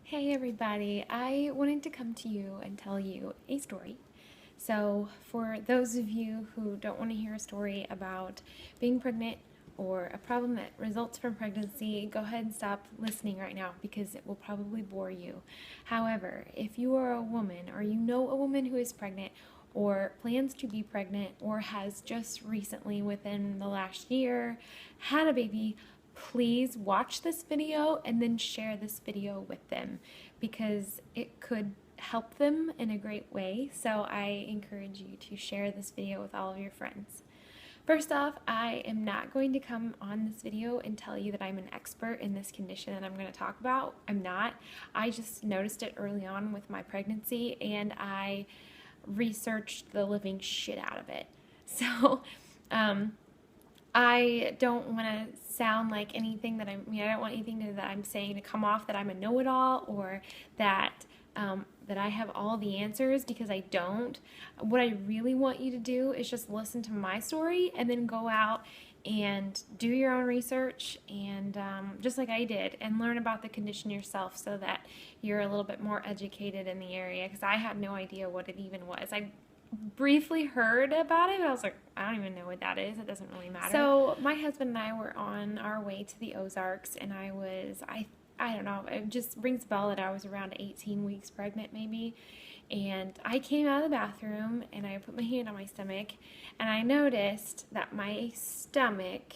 Hey everybody, I wanted to come to you and tell you a story. So, for those of you who don't want to hear a story about being pregnant or a problem that results from pregnancy, go ahead and stop listening right now because it will probably bore you. However, if you are a woman or you know a woman who is pregnant or plans to be pregnant or has just recently within the last year had a baby, please watch this video and then share this video with them because it could help them in a great way. So I encourage you to share this video with all of your friends. First off, I am not going to come on this video and tell you that I'm an expert in this condition that I'm going to talk about. I'm not. I just noticed it early on with my pregnancy and I researched the living shit out of it. So, I don't want to sound like anything that I don't want anything that I'm saying to come off that I'm a know-it-all or that that I have all the answers, because I don't. What I really want you to do is just listen to my story and then go out and do your own research and just like I did, and learn about the condition yourself so that you're a little bit more educated in the area, because I had no idea what it even was. I briefly heard about it, but I was like, I don't even know what that is. It doesn't really matter. So my husband and I were on our way to the Ozarks, and I don't know, it just rings a bell that I was around 18 weeks pregnant maybe. And I came out of the bathroom and I put my hand on my stomach and I noticed that my stomach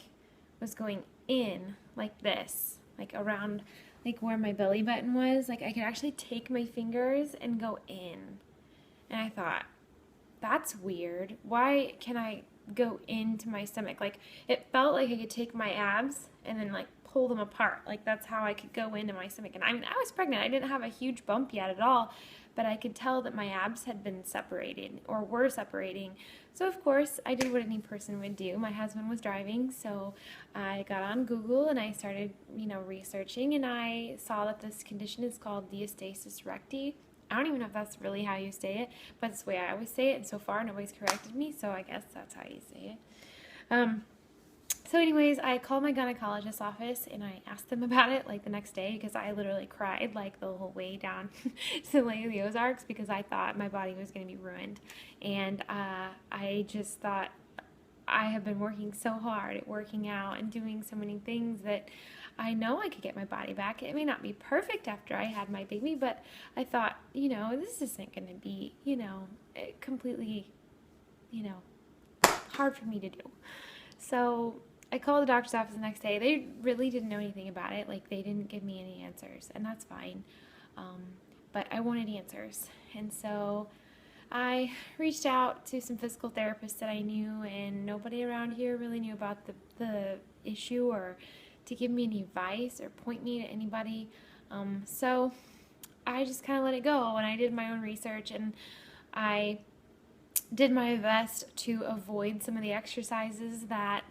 was going in like this, like around like where my belly button was. Like I could actually take my fingers and go in. And I thought, that's weird. Why can I go into my stomach? Like it felt like I could take my abs and then like pull them apart. Like that's how I could go into my stomach. And I mean, I was pregnant. I didn't have a huge bump yet at all, but I could tell that my abs had been separated or were separating. So of course I did what any person would do. My husband was driving, so I got on Google and I started, researching, and I saw that this condition is called Diastasis Recti. I don't even know if that's really how you say it, but it's the way I always say it, and so far nobody's corrected me, so I guess that's how you say it. So anyways, I called my gynecologist's office and I asked them about it like the next day, because I literally cried like the whole way down to Lake of the Ozarks because I thought my body was going to be ruined. And I just thought, I have been working so hard at working out and doing so many things that I know I could get my body back. It may not be perfect after I had my baby, but I thought, this isn't going to be, completely, hard for me to do. So I called the doctor's office the next day. They really didn't know anything about it. Like, they didn't give me any answers, and that's fine. But I wanted answers. And so I reached out to some physical therapists that I knew, and nobody around here really knew about the issue or to give me any advice or point me to anybody. So I just kind of let it go, and I did my own research, and I did my best to avoid some of the exercises that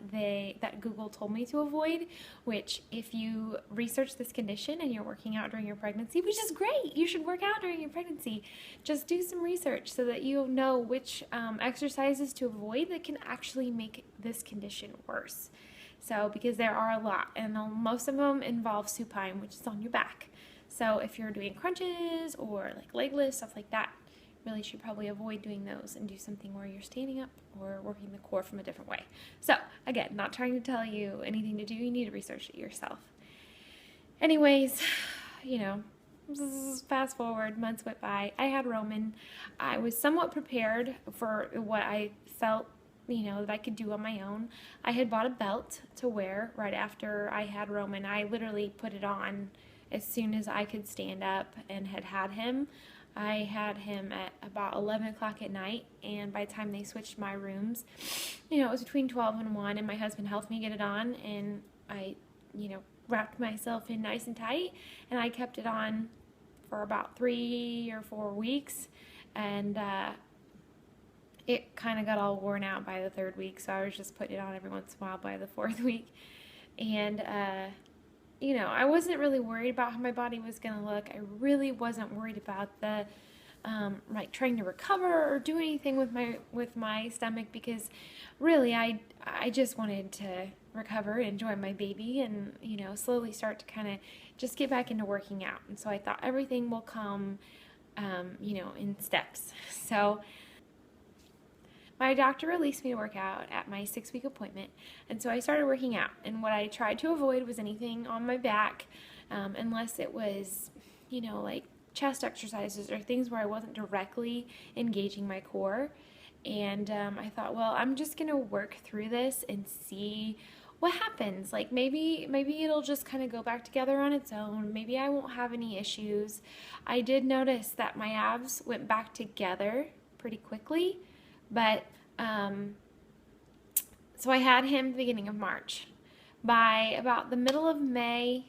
Google told me to avoid, which if you research this condition and you're working out during your pregnancy, which is great, you should work out during your pregnancy, just do some research so that you know which exercises to avoid that can actually make this condition worse. So, because there are a lot, and most of them involve supine, which is on your back. So if you're doing crunches or like leg lifts, stuff like that, really should probably avoid doing those and do something where you're standing up or working the core from a different way. So again, not trying to tell you anything to do. You need to research it yourself. Anyways, fast forward, months went by. I had Roman. I was somewhat prepared for what I felt, that I could do on my own. I had bought a belt to wear right after I had Roman. I literally put it on as soon as I could stand up and had him. I had him at about 11 o'clock at night, and by the time they switched my rooms, it was between 12 and 1, and my husband helped me get it on, and I, wrapped myself in nice and tight, and I kept it on for about 3 or 4 weeks, and it kind of got all worn out by the 3rd week, so I was just putting it on every once in a while by the 4th week, and I wasn't really worried about how my body was going to look. I really wasn't worried about the like trying to recover or do anything with my stomach, because really I just wanted to recover, enjoy my baby, and slowly start to kind of just get back into working out. And so I thought everything will come, in steps. So my doctor released me to work out at my 6-week appointment, and so I started working out. And what I tried to avoid was anything on my back, unless it was, like chest exercises or things where I wasn't directly engaging my core. And I thought, well, I'm just going to work through this and see what happens. Like maybe it'll just kind of go back together on its own. Maybe I won't have any issues. I did notice that my abs went back together pretty quickly, but so I had him at the beginning of March. By about the middle of May,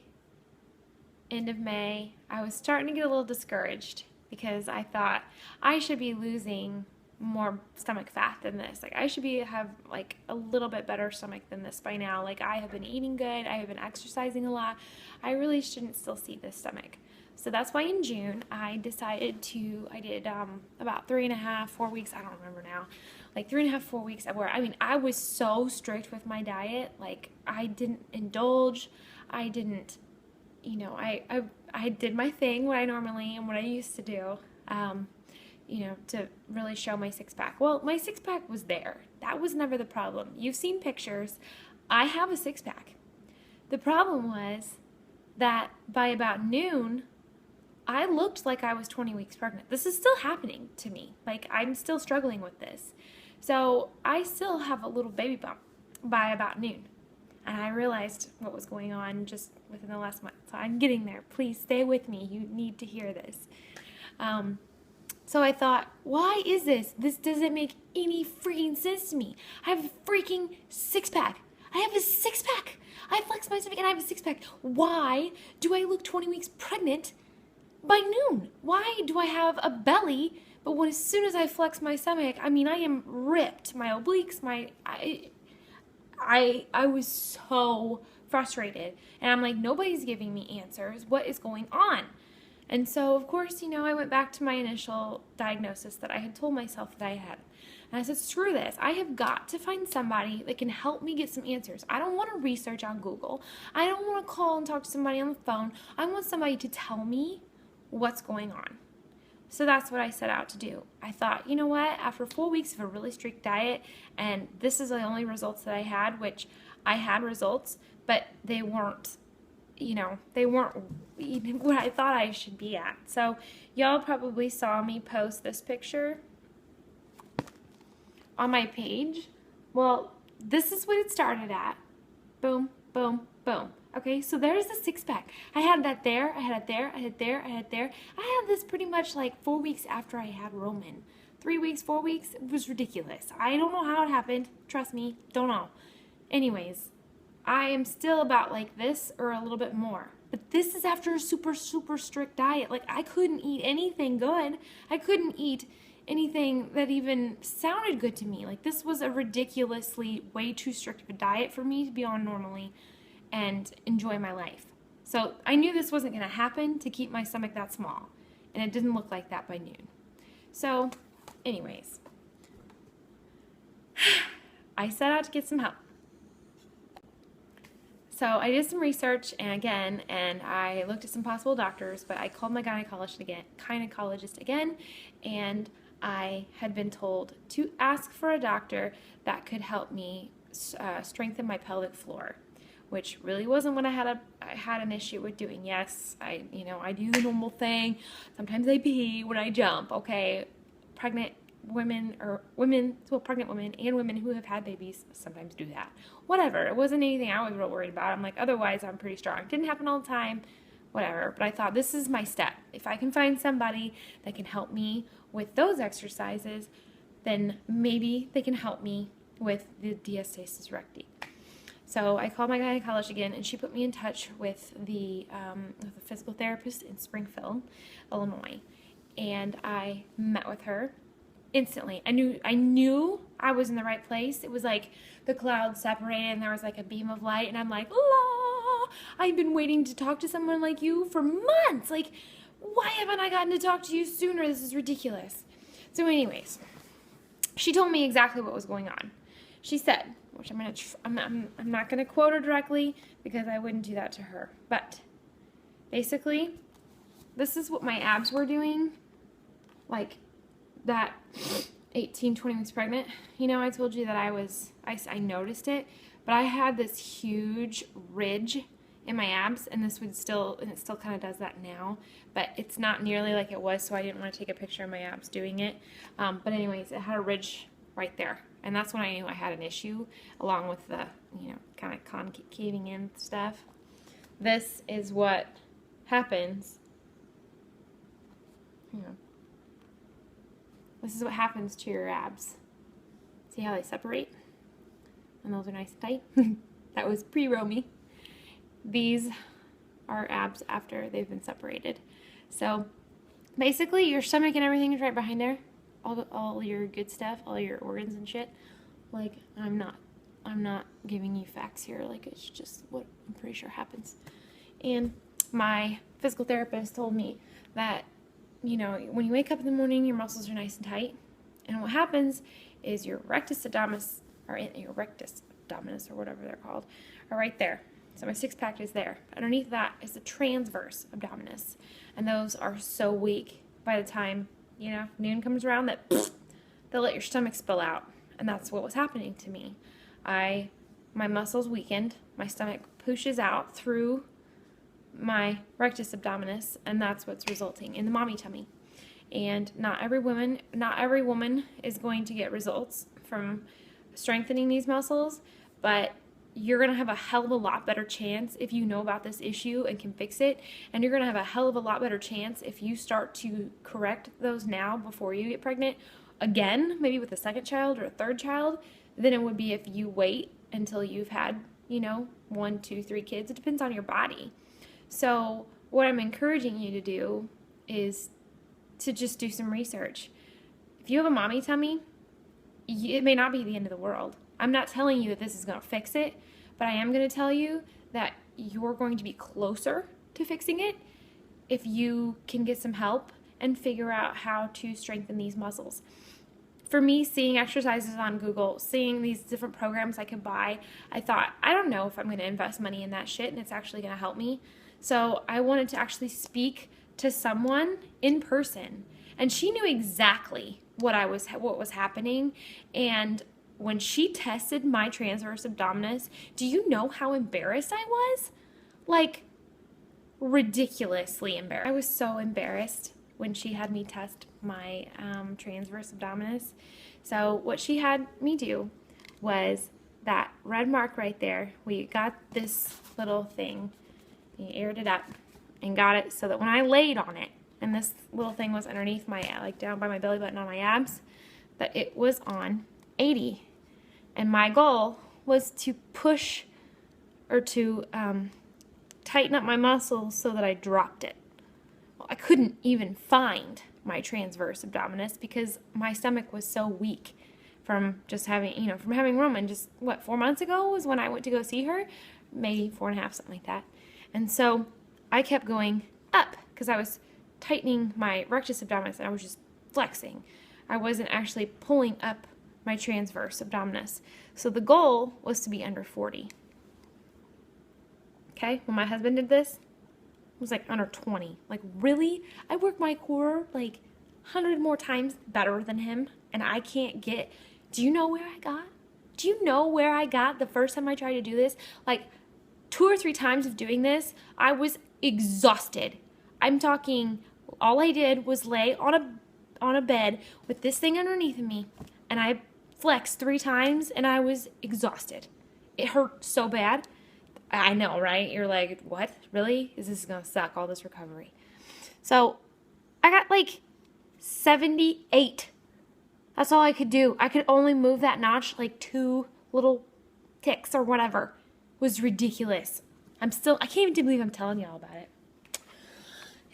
end of May, I was starting to get a little discouraged because I thought I should be losing more stomach fat than this. Like I should have like a little bit better stomach than this by now. Like I have been eating good, I have been exercising a lot. I really shouldn't still see this stomach. So that's why in June I decided I did about 3.5, 4 weeks, I don't remember now, like 3.5, 4 weeks where, I was so strict with my diet. Like I didn't indulge, I didn't, I did my thing, what I normally and what I used to do, to really show my six-pack. Well, my six-pack was there. That was never the problem. You've seen pictures. I have a six-pack. The problem was that by about noon, I looked like I was 20 weeks pregnant. This is still happening to me. Like, I'm still struggling with this. So I still have a little baby bump by about noon. And I realized what was going on just within the last month. So I'm getting there. Please stay with me. You need to hear this. So I thought, why is this? This doesn't make any freaking sense to me. I have a freaking six-pack. I have a six-pack. I flex my stomach and I have a six-pack. Why do I look 20 weeks pregnant by noon? Why do I have a belly, but as soon as I flex my stomach, I am ripped. My obliques, I was so frustrated. And I'm like, nobody's giving me answers. What is going on? And so, of course, I went back to my initial diagnosis that I had told myself that I had. And I said, screw this. I have got to find somebody that can help me get some answers. I don't want to research on Google. I don't want to call and talk to somebody on the phone. I want somebody to tell me what's going on. So that's what I set out to do. I thought, you know what? After 4 weeks of a really strict diet, and this is the only results that I had, which I had results, but they weren't what I thought I should be at. So y'all probably saw me post this picture on my page. Well, this is what it started at. Boom, boom, boom. Okay, so there's the six-pack. I had that there, I had it there, I had it there, I had it there. I had this pretty much like 4 weeks after I had Roman. 3 weeks, 4 weeks, it was ridiculous. I don't know how it happened. Trust me, don't know. Anyways, I am still about like this or a little bit more. But this is after a super, super strict diet. Like I couldn't eat anything good. I couldn't eat anything that even sounded good to me. Like this was a ridiculously way too strict of a diet for me to be on normally and enjoy my life. So I knew this wasn't going to happen to keep my stomach that small. And it didn't look like that by noon. So anyways, I set out to get some help. So I did some research and I looked at some possible doctors, but I called my gynecologist again, and I had been told to ask for a doctor that could help me strengthen my pelvic floor, which really wasn't what I had an issue with doing. Yes, I do the normal thing. Sometimes I pee when I jump. Okay, pregnant women and women who have had babies sometimes do that. Whatever. It wasn't anything I was real worried about. I'm like, otherwise I'm pretty strong. It didn't happen all the time. Whatever. But I thought this is my step. If I can find somebody that can help me with those exercises, then maybe they can help me with the Diastasis Recti. So I called my gynecologist again, and she put me in touch with the physical therapist in Springfield, Illinois. And I met with her instantly. I knew I was in the right place. It was like the clouds separated and there was like a beam of light, and I'm like, la! I've been waiting to talk to someone like you for months. Like, why haven't I gotten to talk to you sooner? This is ridiculous. So anyways, she told me exactly what was going on. She said, which I'm not going to quote her directly because I wouldn't do that to her, but basically, this is what my abs were doing, like that 18, 20 weeks pregnant. You know, I told you that I noticed it, but I had this huge ridge in my abs, and it still kind of does that now, but it's not nearly like it was, so I didn't want to take a picture of my abs doing it. But anyways, it had a ridge right there, and that's when I knew I had an issue, along with the, you know, kind of concaving in stuff. This is what happens. This is what happens to your abs. See how they separate? And those are nice and tight. That was pre-Romy. These are abs after they've been separated. So basically your stomach and everything is right behind there. All your good stuff, all your organs and shit. Like, I'm not giving you facts here. Like, it's just what I'm pretty sure happens. And my physical therapist told me that, you know, when you wake up in the morning, your muscles are nice and tight. And what happens is your rectus abdominis, or your rectus abdominis, or whatever they're called, are right there. So my six-pack is there. Underneath that is the transverse abdominis. And those are so weak by the time, you know, noon comes around that they'll let your stomach spill out. And that's what was happening to me. My muscles weakened. My stomach pushes out through my rectus abdominis, and that's what's resulting in the mommy tummy. And not every woman is going to get results from strengthening these muscles, but you're going to have a hell of a lot better chance if you know about this issue and can fix it. And you're going to have a hell of a lot better chance if you start to correct those now before you get pregnant again, maybe with a second child or a third child, than it would be if you wait until you've had, you know, 1, 2, 3 kids. It depends on your body. So what I'm encouraging you to do is to just do some research. If you have a mommy tummy, it may not be the end of the world. I'm not telling you that this is going to fix it, but I am going to tell you that you're going to be closer to fixing it if you can get some help and figure out how to strengthen these muscles. For me, seeing exercises on Google, seeing these different programs I could buy, I thought, I don't know if I'm going to invest money in that shit and it's actually going to help me. So I wanted to actually speak to someone in person, and she knew exactly what was happening. And when she tested my transverse abdominis, do you know how embarrassed I was? Like, ridiculously embarrassed. I was so embarrassed when she had me test my transverse abdominis. So what she had me do was that red mark right there. We got this little thing, we aired it up and got it so that when I laid on it, and this little thing was underneath my, like down by my belly button on my abs, that it was on 80. And my goal was to push or to tighten up my muscles so that I dropped it. Well, I couldn't even find my transverse abdominis because my stomach was so weak from just having, you know, from having Roman. Just, what, 4 months ago was when I went to go see her? Maybe 4.5, something like that. And so I kept going up because I was tightening my rectus abdominis and I was just flexing. I wasn't actually pulling up my transverse abdominis. So the goal was to be under 40. Okay, when my husband did this, it was like under 20. Like, really? I work my core like 100 more times better than him, and I can't get... Do you know where I got? Do you know where I got the first time I tried to do this? Like, 2 or 3 times of doing this, I was exhausted. I'm talking, all I did was lay on a bed with this thing underneath of me, and I flexed 3 times, and I was exhausted. It hurt so bad. I know, right? You're like, what? Really? Is this going to suck, all this recovery? So I got like 78. That's all I could do. I could only move that notch like 2 little ticks or whatever. It was ridiculous. I can't even believe I'm telling y'all about it.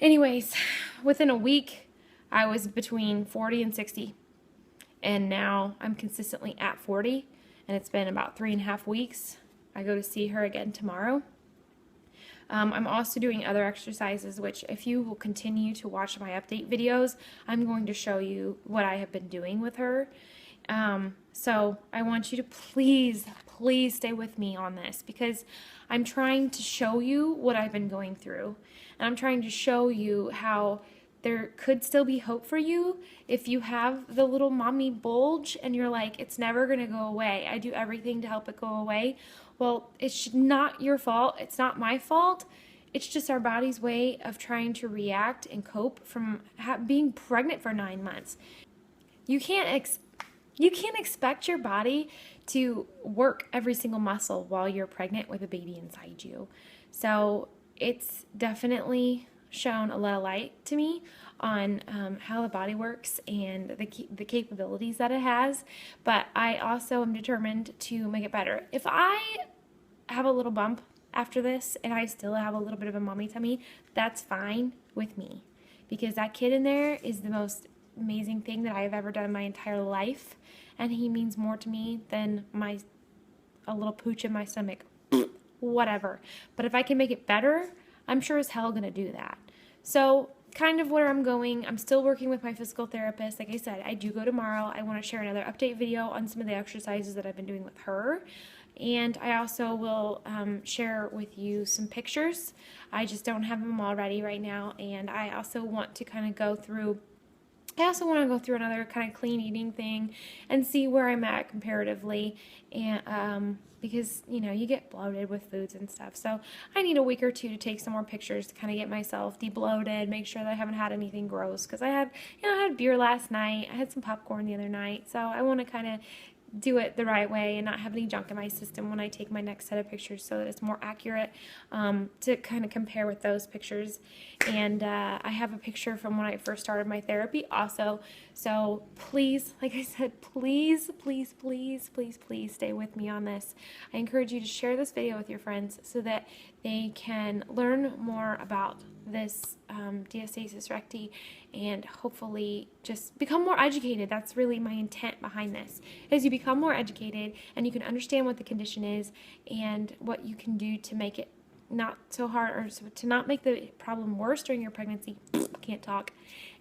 Anyways, within a week, I was between 40 and 60. And now I'm consistently at 40. And it's been about 3.5 weeks. I go to see her again tomorrow. I'm also doing other exercises, which if you will continue to watch my update videos, I'm going to show you what I have been doing with her. So I want you to please, please stay with me on this, because I'm trying to show you what I've been going through. And I'm trying to show you how there could still be hope for you if you have the little mommy bulge and you're like, it's never going to go away. I do everything to help it go away. Well, it's not your fault. It's not my fault. It's just our body's way of trying to react and cope from being pregnant for 9 months. You can't expect your body to work every single muscle while you're pregnant with a baby inside you. So it's definitely shown a lot of light to me on how the body works and the capabilities that it has. But I also am determined to make it better. If I have a little bump after this and I still have a little bit of a mommy tummy, that's fine with me, because that kid in there is the most amazing thing that I have ever done in my entire life, and he means more to me than a little pooch in my stomach. Whatever. But if I can make it better, I'm sure as hell gonna do that. So kind of where I'm going, I'm still working with my physical therapist. Like I said, I do go tomorrow. I want to share another update video on some of the exercises that I've been doing with her. And I also will share with you some pictures. I just don't have them all ready right now. And I also want to kind of go through another kind of clean eating thing and see where I'm at comparatively, and because you get bloated with foods and stuff, so I need a week or two to take some more pictures to kind of get myself de-bloated, make sure that I haven't had anything gross, because I had beer last night, I had some popcorn the other night, so I want to kind of do it the right way and not have any junk in my system when I take my next set of pictures, so that it's more accurate, to kind of compare with those pictures. And I have a picture from when I first started my therapy also, so please, like I said, please, please, please, please, please stay with me on this. I encourage you to share this video with your friends so that they can learn more about this Diastasis Recti and hopefully just become more educated. That's really my intent behind this, is you become more educated and you can understand what the condition is and what you can do to make it not so hard, or to not make the problem worse during your pregnancy. Can't talk.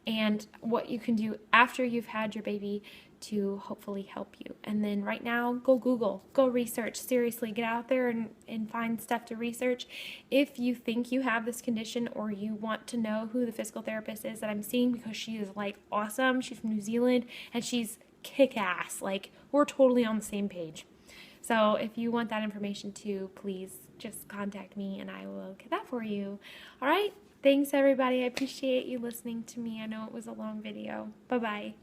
And what you can do after you've had your baby to hopefully help you. And then right now, go Google, go research. Seriously, get out there and find stuff to research. If you think you have this condition, or you want to know who the physical therapist is that I'm seeing, because she is like awesome. She's from New Zealand and she's kick-ass. Like, we're totally on the same page. So if you want that information too, please just contact me and I will get that for you. All right. Thanks everybody. I appreciate you listening to me. I know it was a long video. Bye-bye.